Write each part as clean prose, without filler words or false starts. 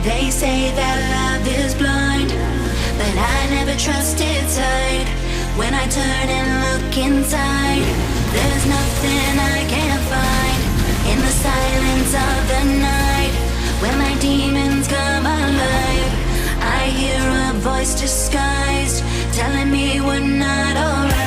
They say that love is blind, but I never trusted sight. When I turn and look inside, there's nothing I can't find. In the silence of the night, when my demons come alive, I hear a voice disguised, telling me we're not alright.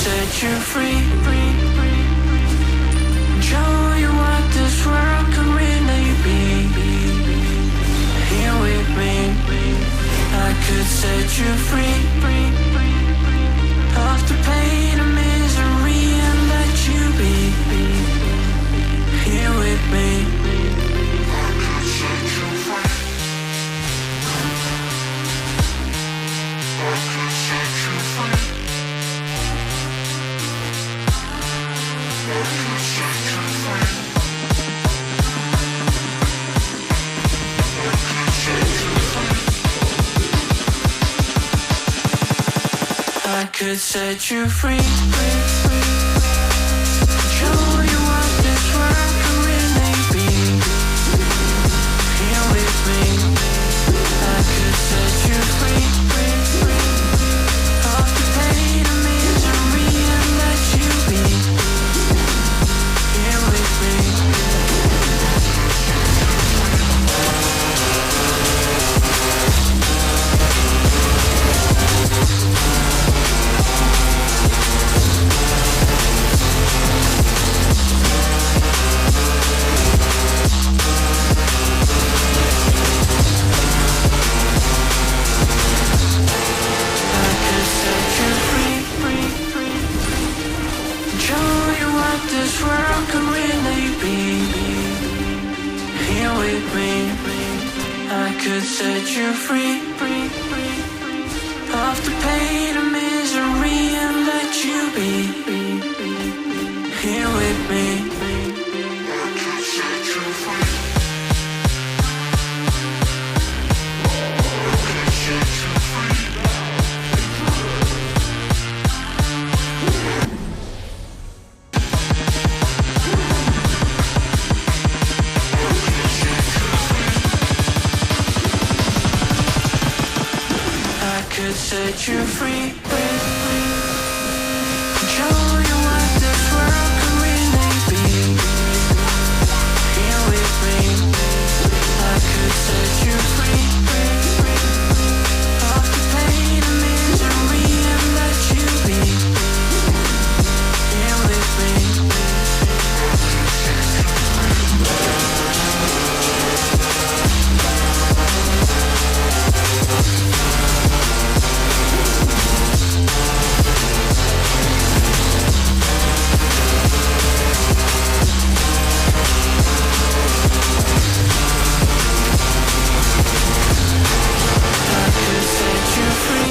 set you free. Show you what this world can really be. Here with me, I could set you free. Of the pain and misery and let you be. Here with me, I could set you free. I could set you free. I could set you free. I could set you free. I could set you free. Show you what this world can really be. Here with me, I could set you free. Of the pain and misery and let you be. Here with me. This world could really be. Here with me, I could set you free. Of the pain and misery and let you be. Here with me, I could set you free. I could set you free. Could set you free. Show you what this world can really be. Here with me, I could set you free. Of the pain and misery and let you be. Here with me, I could set you free.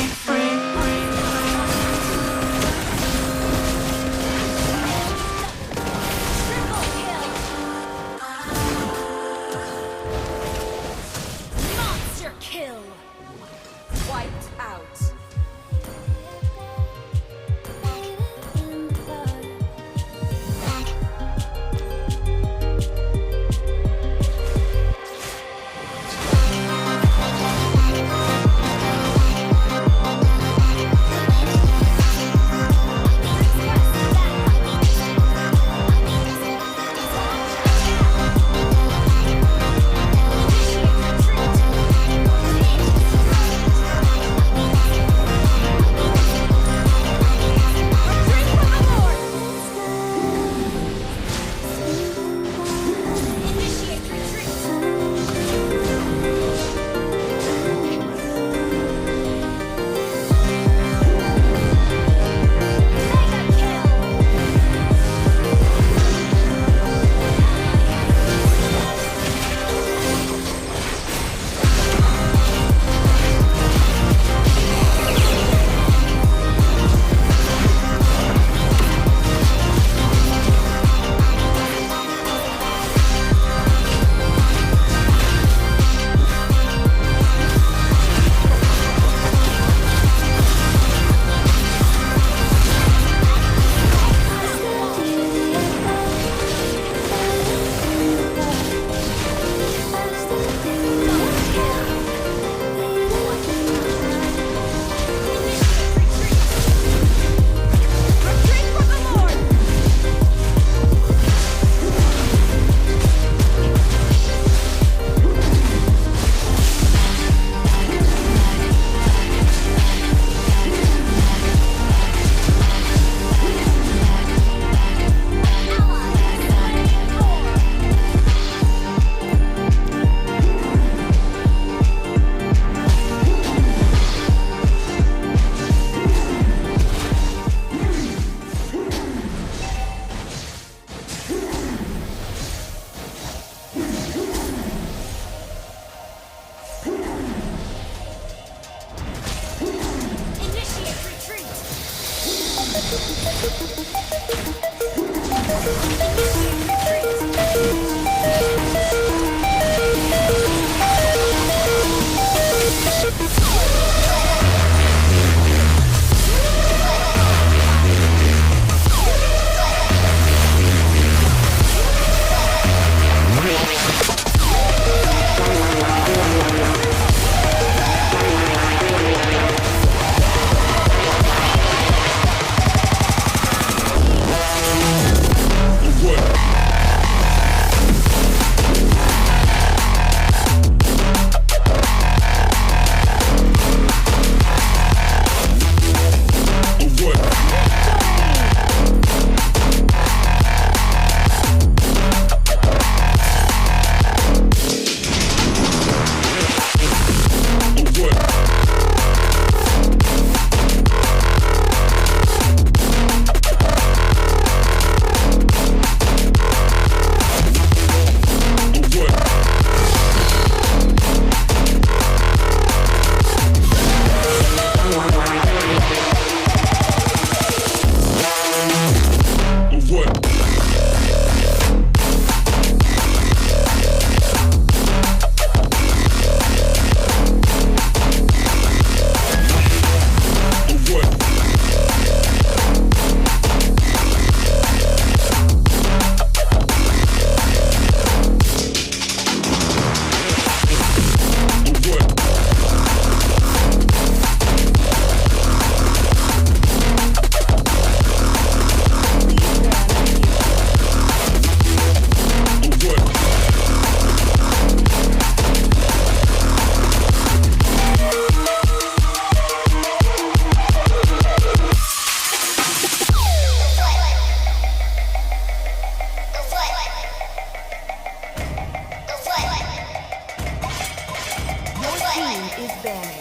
team is banned.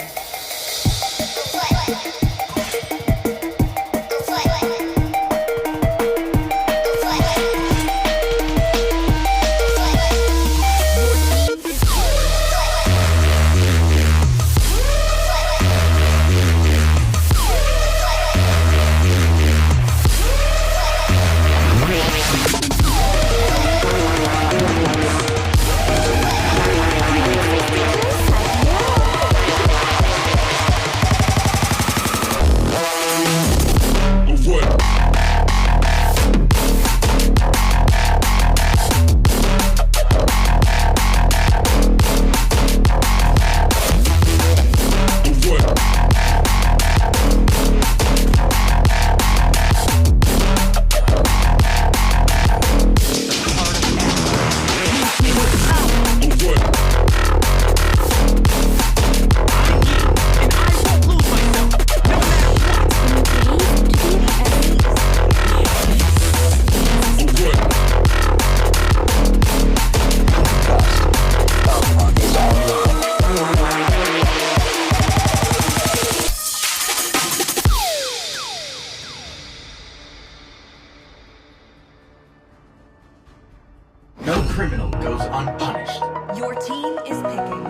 No criminal goes unpunished. Your team is picking.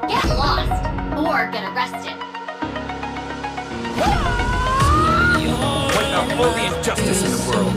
Get lost or get arrested. Point out all the injustice in the world.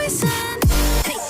poison. Hey,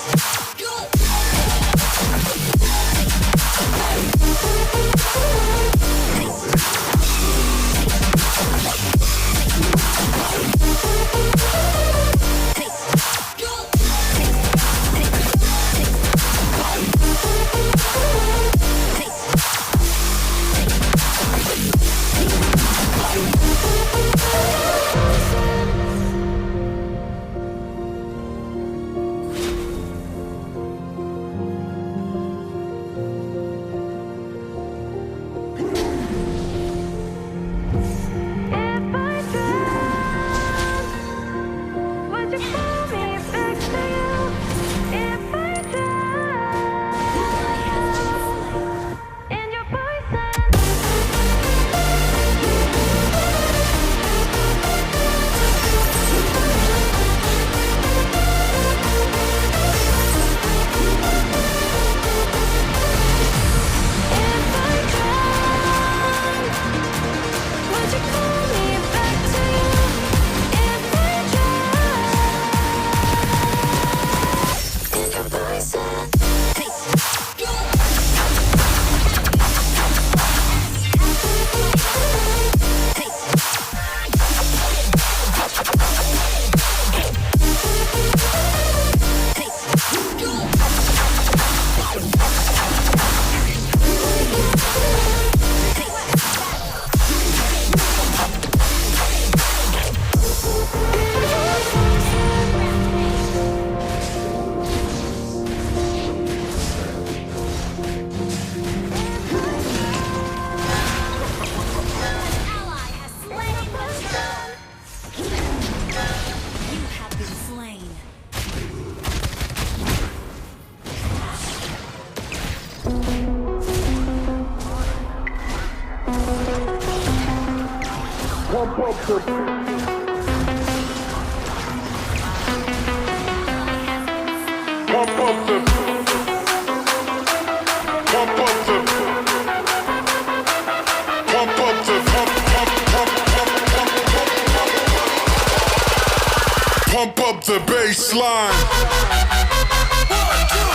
Pump up the bass line.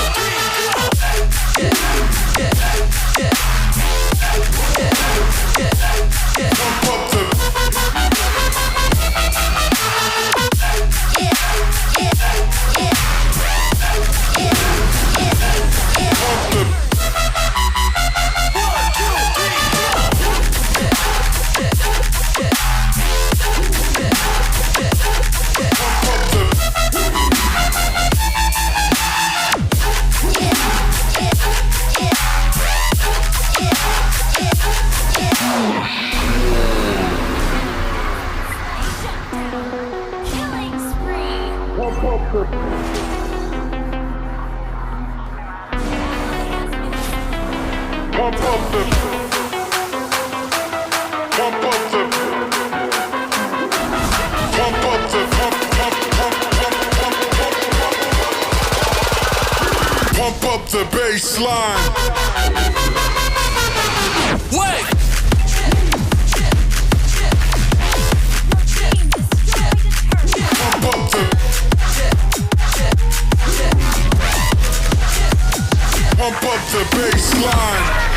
Pump up the the bass line. Wait! Pump up the pump up the bass line.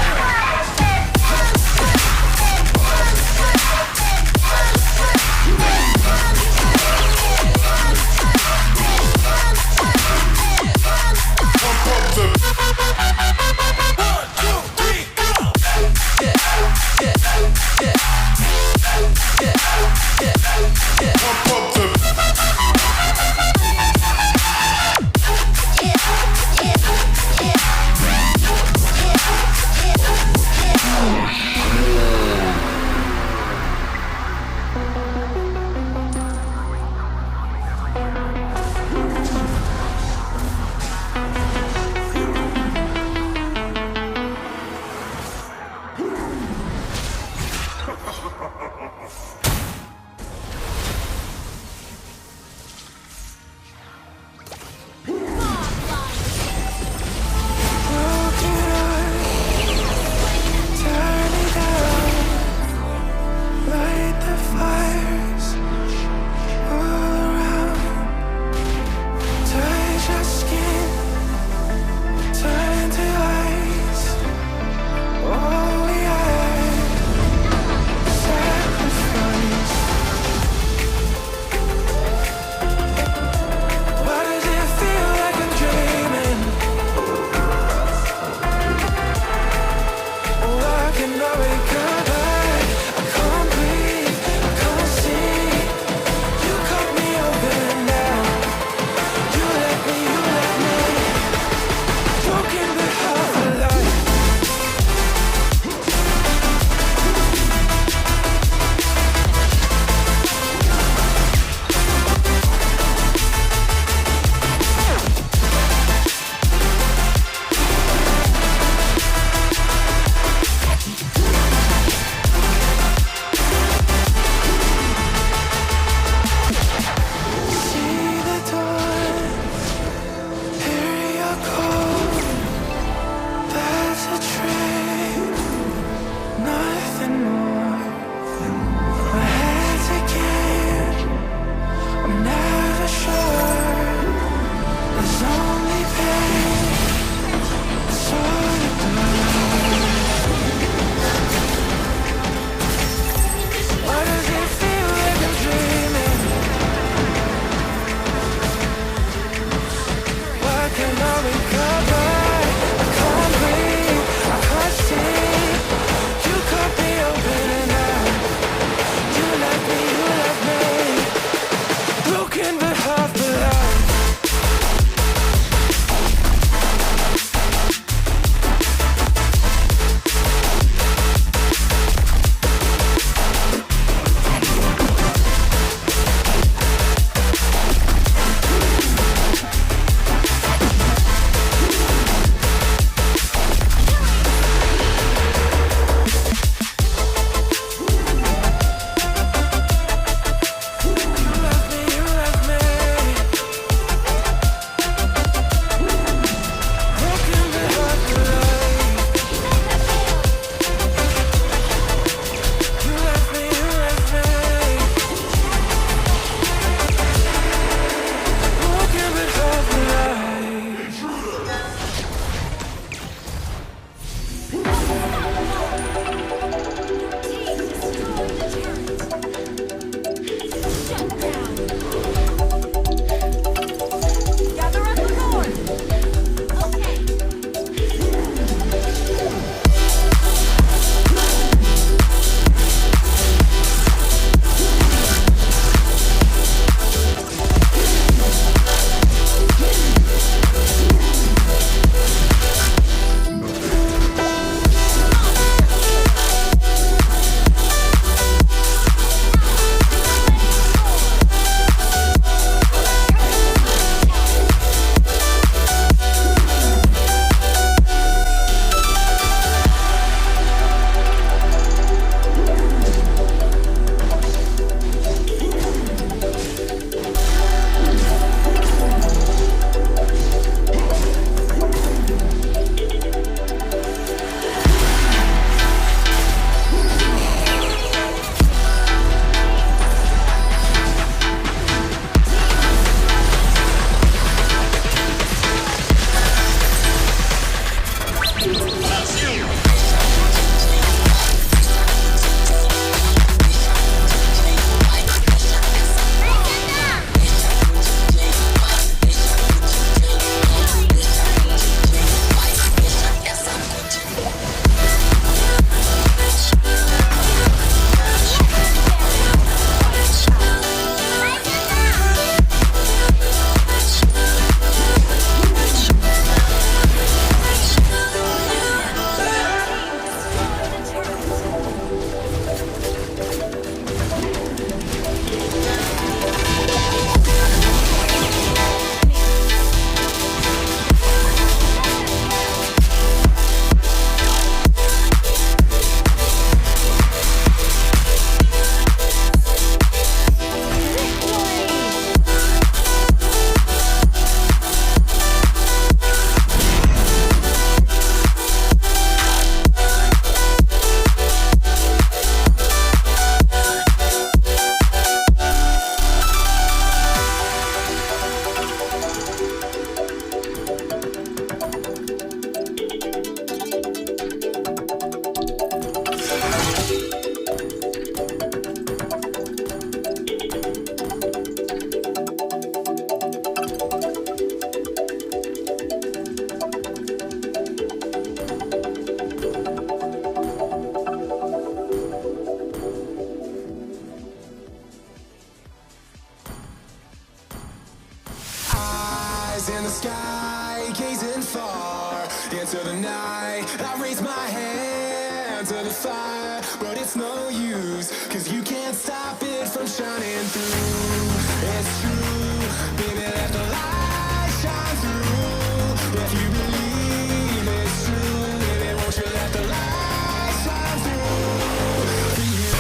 Eyes in the sky, gazing far into the night. I raise my hand to the fire, but it's no use, 'cause you can't stop it from shining through. It's true, baby, let the light shine through. If you believe it's true, baby, won't you let the light shine through for you?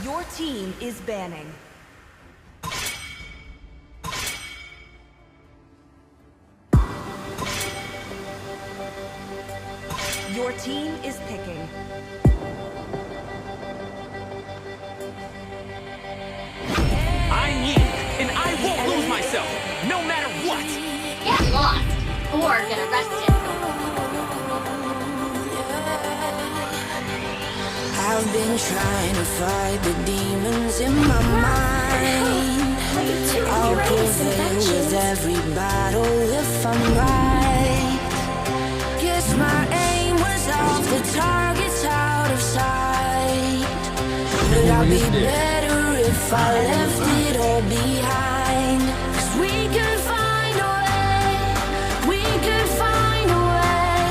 Your team is banning. Your team is picking. I'm Yin, and I won't lose myself, no matter what! Get lost, or get arrested. I've been trying to fight the demons in my mind. I'll prevail with every battle if I'm right. Guess my aim was off, the target's out of sight. But I'd be better if I left it all behind. 'Cause we could find a way, we could find a way.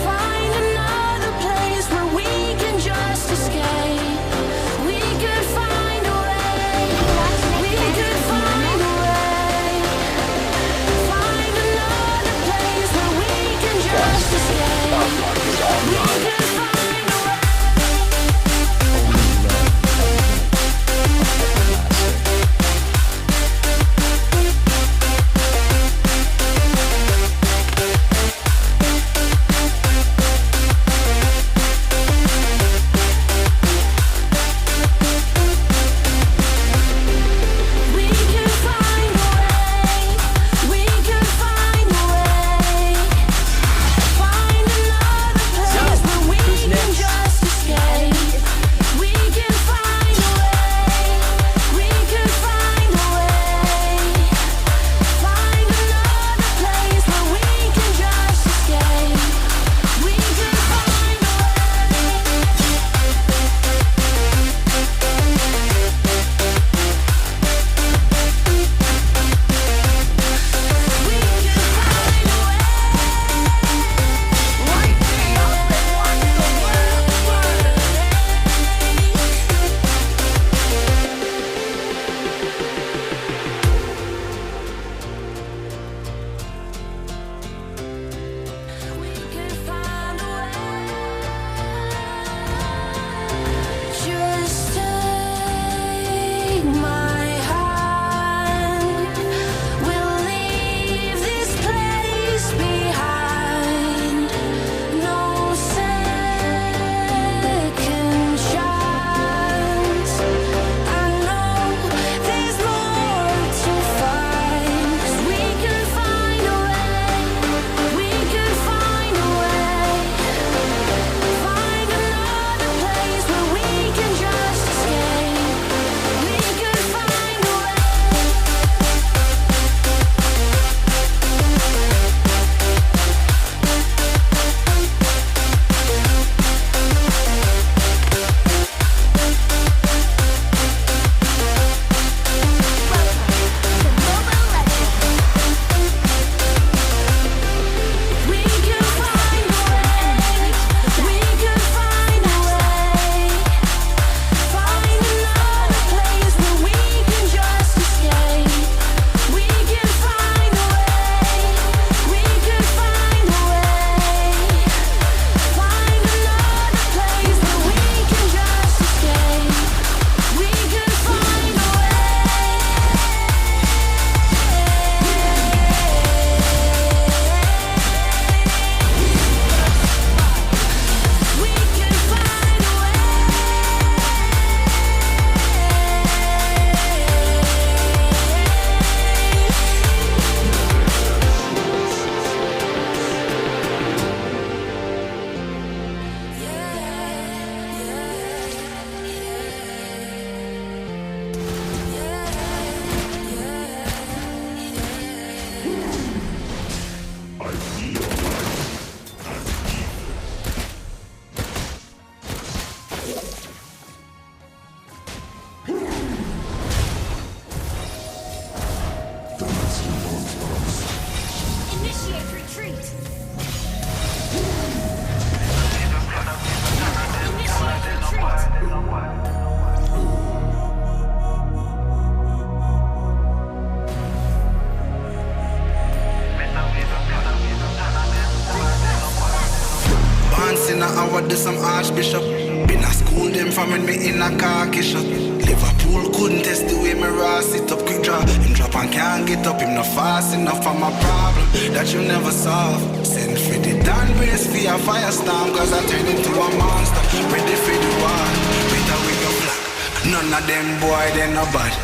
Find another place where we can just escape. We could find a way, we could find a way. Find another place where we can just escape. We could find a way. Initiate retreat. Once in a hour, do some archbishop. Been a school them from when me in a khaki shop. Liverpool couldn't test the way me raw sit up. Quick draw, him drop and can't get up. Him not fast enough for my problem that you never solve. Send for the Dan brace for a firestorm, cause I turn into a monster. Ready for the war, better with your black. None of them boy, they no bad.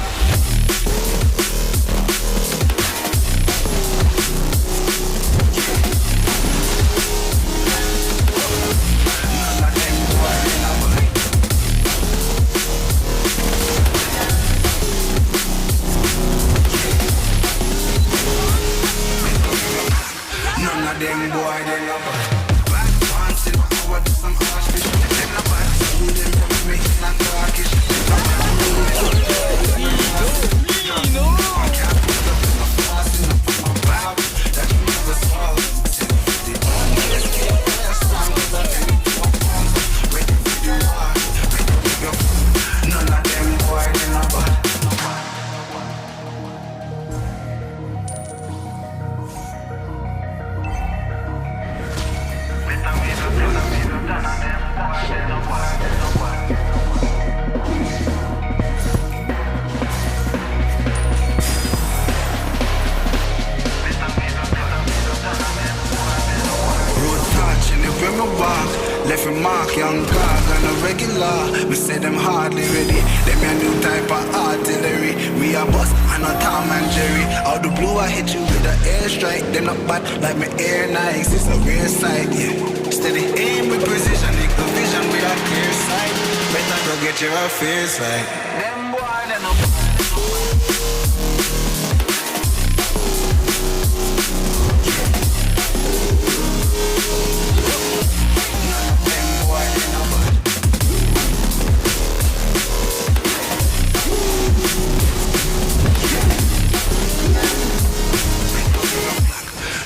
Them boy, they no bad. Back once in a hour, do some archbishop. Them no bad. School them from me in a khaki shop. I can't put up in a fast enough for my Bible that you never solve. Send for the let's get fast time, cause I turn into a monster. Ready for the war, ready for your food. None of them boy, they no bad. When me walk, left a mark, young dog on a regular. Me say them hardly ready. Them a new type of artillery. We a bust and a Tom and Jerry. Out the blue I hit you with an airstrike. Them not bad like me air Nikes. It's a real sight, yeah. Steady aim with precision, equal vision with a clear sight. Better go get your affairs right. Them boy, they no bad.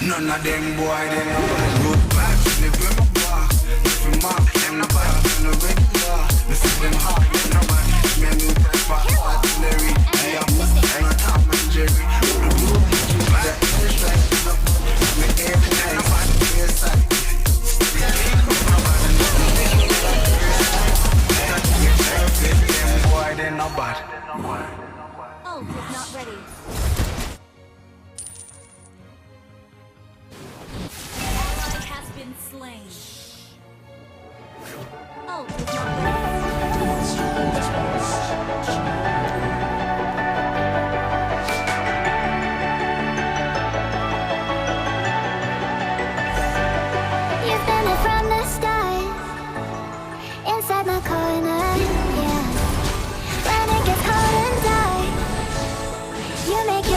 None of them boy, they no bad. Road back, live with my bar. If you mark, them no bad, them no regular. Me see them hard, them no bad. Me a new type of artillery. I am a Tom and Jerry. The blue, you the airstrike. Me air no bad, air side. The king no bad, and the king with a clear side. Get perfect, them boy, they no bad. Ult is not ready. Slain. Oh, you've been it from the start, inside my corner, yeah. When it gets cold and dark, you make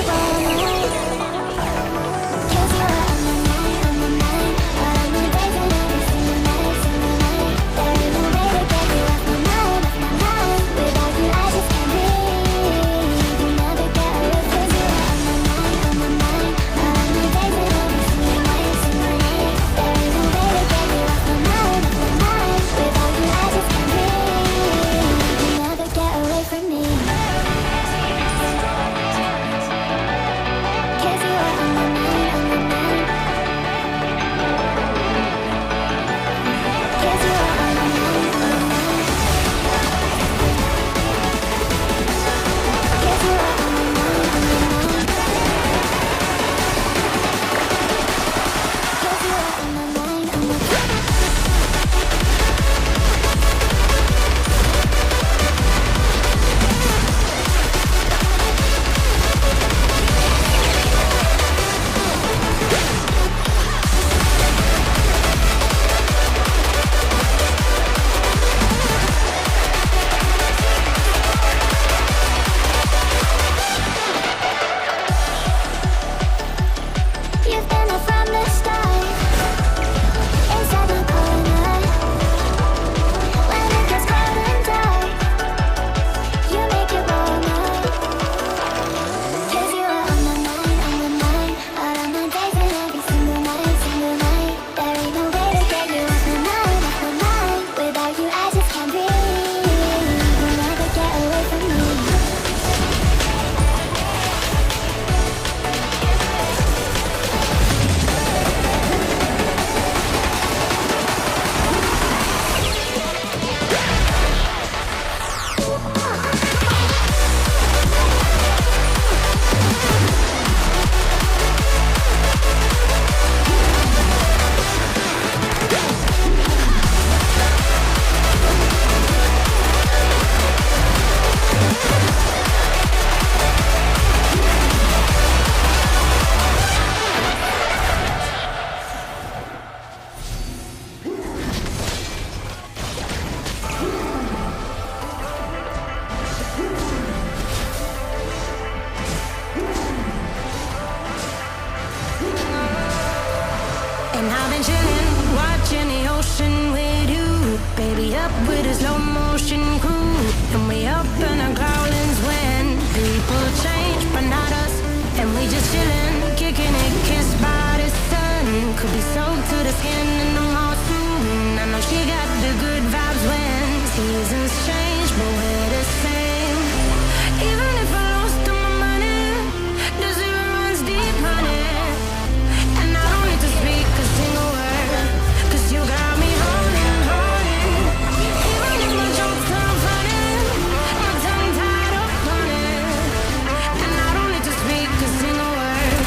up with a slow motion crew, and we up in our growlings when people change, but not us. And we just chillin', kicking it, kissed by the sun. Could be soaked to the skin in the mall soon. I know she got the good vibes when seasons change, but we're the same. Even if I lost all my money, the zero runs deep, honey. And I don't need to speak a single word, 'cause you got me holding, holding. Even if my jokes sound funny, my tongue tied up on it. And I don't need to speak a single word,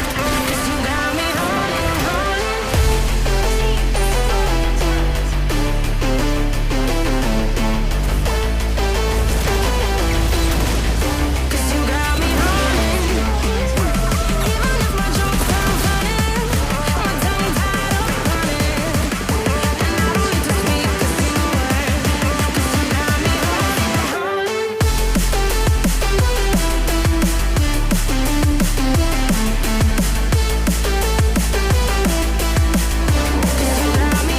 'cause you got me holding, holding. 'Cause you got me holding. Even if my jokes sound funny, my tongue tied up on it. And I don't need to speak a single word, 'cause you got me holding, holding. 'Cause you got me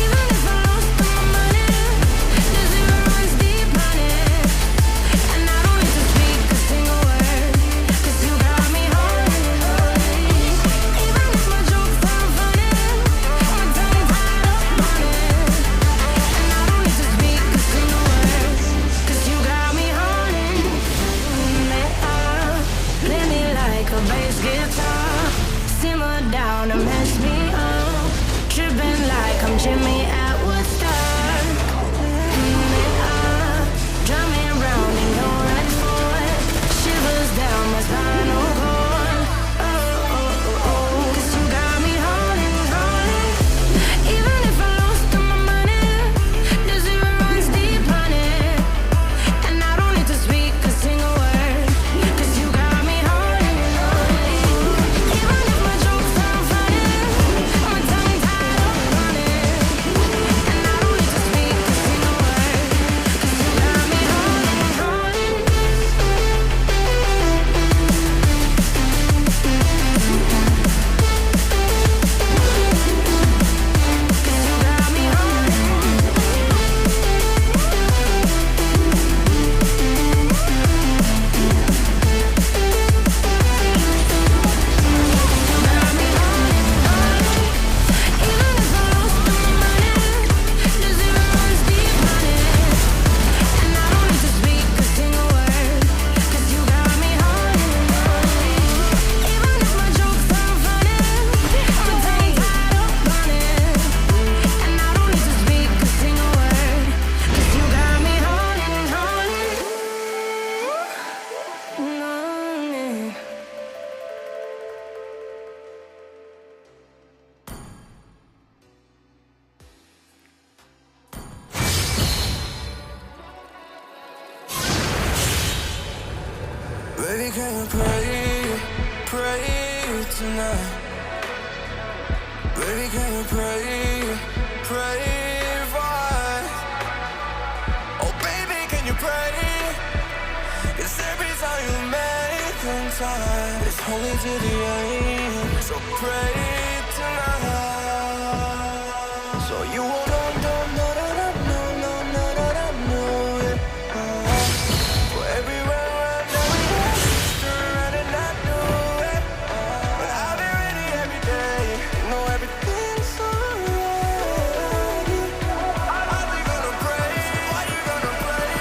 Even if I lost all my money, the zero runs deep, honey. And I don't need to speak a single word, 'cause you got me holding, holding. Even if my jokes sound funny, my tongue tied up on it. And I don't need to speak a single word, 'cause you got me holding me up. Play me like a bass guitar, simmer down and mess me up. Tripping like I'm Jimmy at Woodstock. Me up, drumming round in your red Ford, shivers down my spinal cord. Oh, oh, oh, oh. 'Cause you got me holding, holding. Even if I lost all my money, the zero runs deep, honey. And I don't need to speak a single word, 'cause you got me holding, holding. Even if my jokes sound funny, my tongue tied up on it. And I don't need to speak a single word, 'cause you got me holding, holding. 'Cause you got me Even if I lost all my money, the zero runs deep, honey. And I don't need to speak a single word, 'cause you got me holding, holding. Even if my jokes sound funny, my tongue tied up on it. And I don't need to speak a single word, 'cause you got me holding, holding. No. Baby, can you pray, pray tonight? Baby, can you pray, pray for us? Oh, baby, can you pray? 'Cause every time you make time, it's only to the end. So pray tonight. So you won't for everywhere around now we have turn and I know it. But I'll be ready every day. You know everything's alright. Are we gonna pray? Are you gonna pray?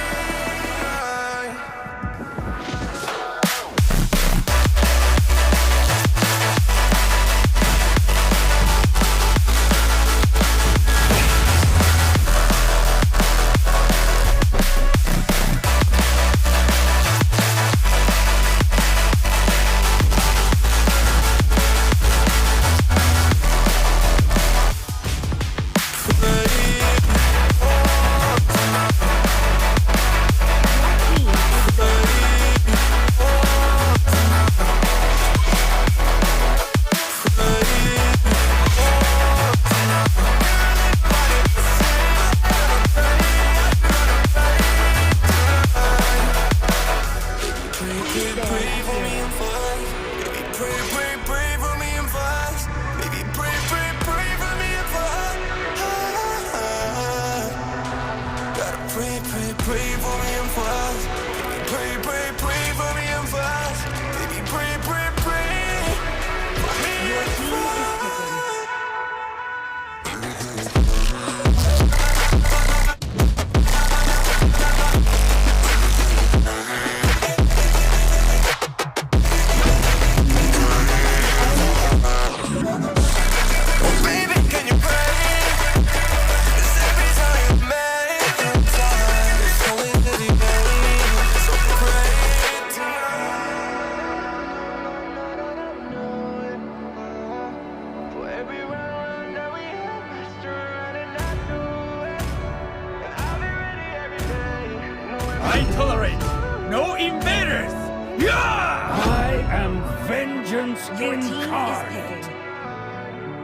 Vengeance incarnate.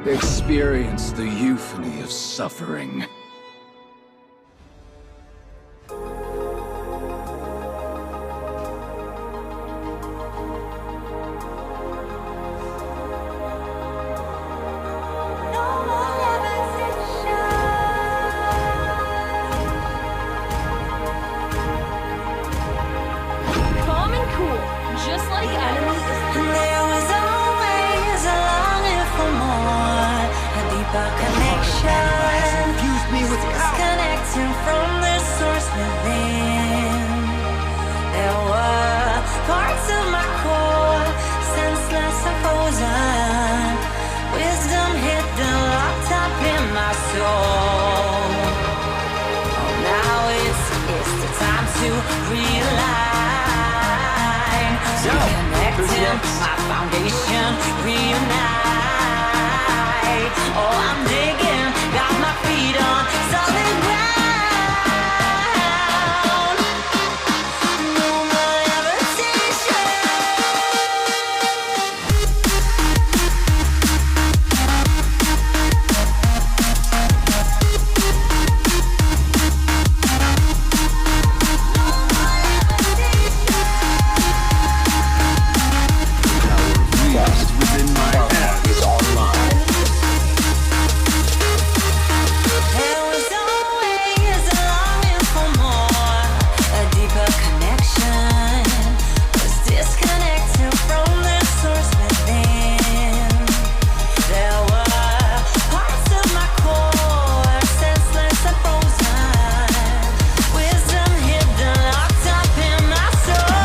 Experience the euphony of suffering. Calm and cool, just like the enemy is. There was always a longing for more, a deeper connection. Infused me with power. Disconnecting from the source within. There were parts of my core, senseless and frozen. Wisdom hidden, locked up in my soul. Oh, now it's the time to realign. Reconnecting, my foundation reunite. Oh, I'm digging, got my feet on solid ground. No more levitation. Lost within my hand is online. There was always a longing for more, a deeper connection. Was disconnected from the source within. There were parts of my core, senseless and frozen. Wisdom hidden, locked up in my soul.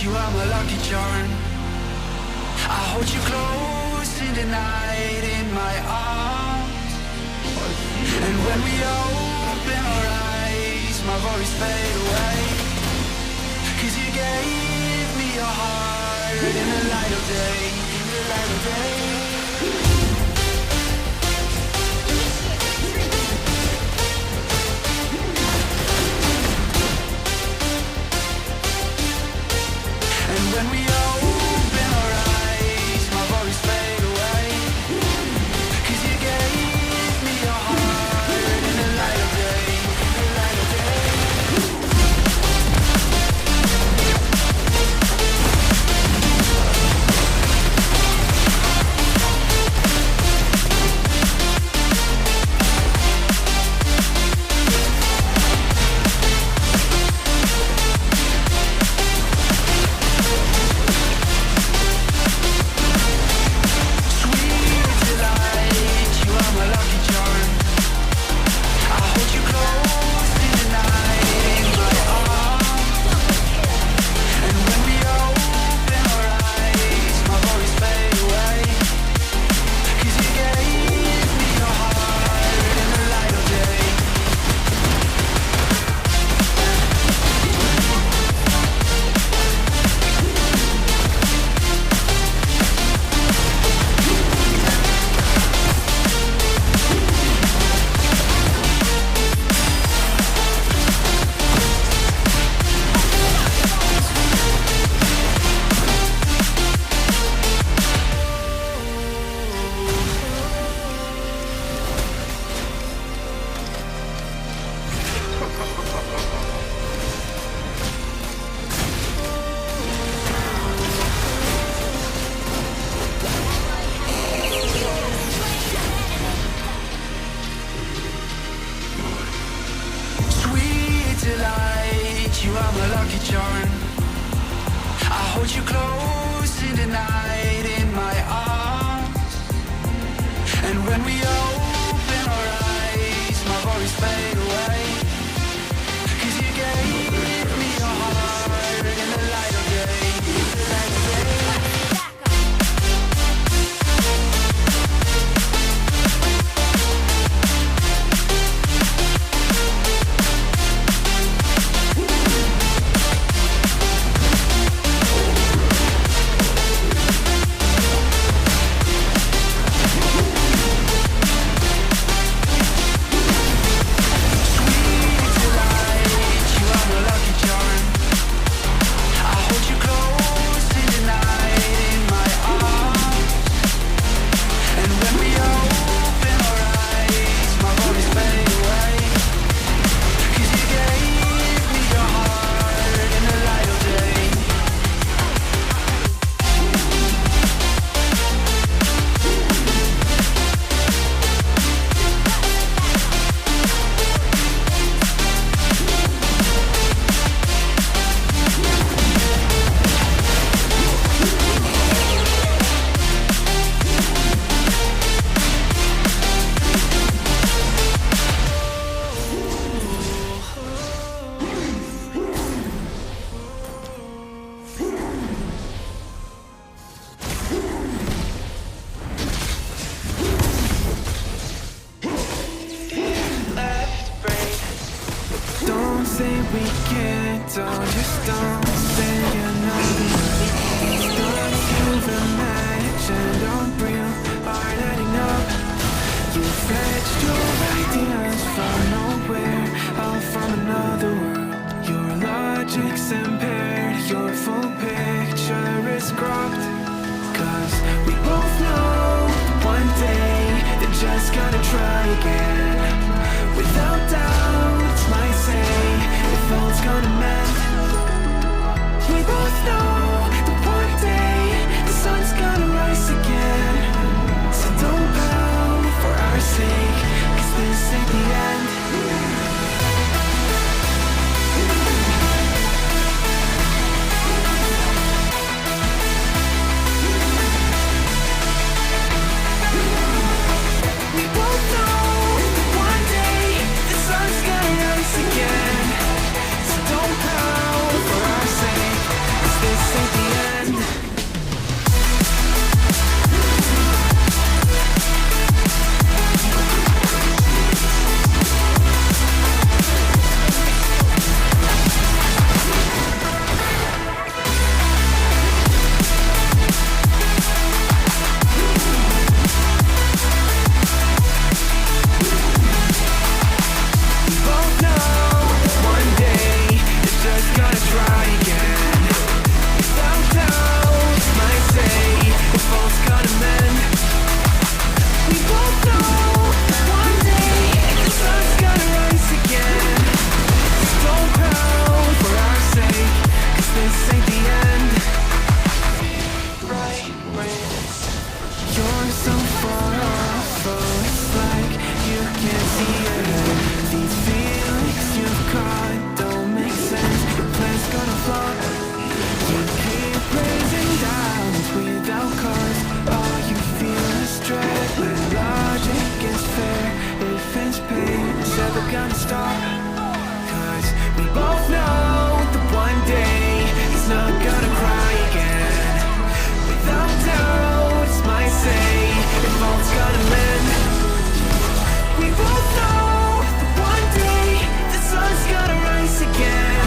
you are my lucky charm. I hold you close in the night in my arms. And when we open our eyes, my worries fade away. 'Cause you gave me your heart in the light of day, in the light of day. And when we open our eyes, my worries fade away. 'Cause you gave me your heart in the light of day, in the light of day. You are my lucky charm. I hold you close in the night in my arms. And when we open our eyes, my worries fade away. 'Cause you gave me your heart in the light of day, in the light of day. We can't, don't say another word. Thoughts you've imagined don't real are adding up. You fetched your ideas from nowhere, all from another world. Your logic's impaired, your full picture is cropped. 'Cause we both know one day they're just gonna try again. Without doubt, might say if all's gonna mend. We both know that one day the sun's gonna rise again. So don't pout for our sake, 'cause this ain't the end. We both know that intense pain is ever gonna stop. Cause we both know that one day he's not gonna cry again. Without doubt, it's my say if all's gonna mend. We both know that one day the sun's gonna rise again.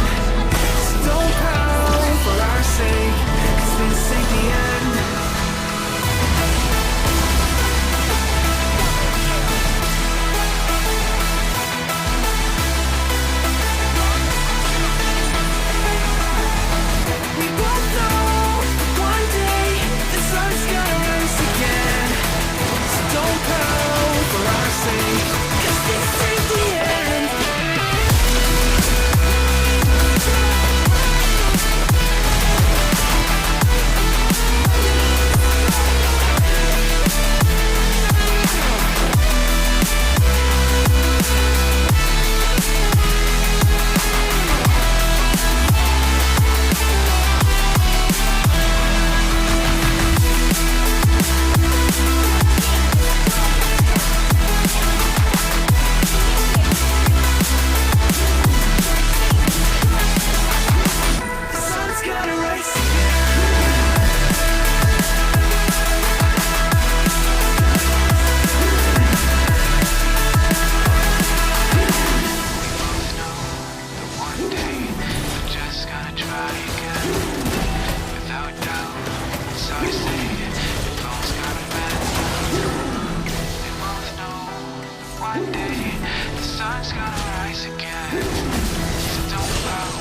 So don't pout for our sake, cause this ain't the end. We both know that one day the sun's gonna rise again. So don't pout for our sake, cause this ain't the end. The sun's gonna rise again. One day, we're just gonna try again. Without doubt, it's hard to say if all's gonna mend. We both know that one day the sun's gonna rise again. So don't pout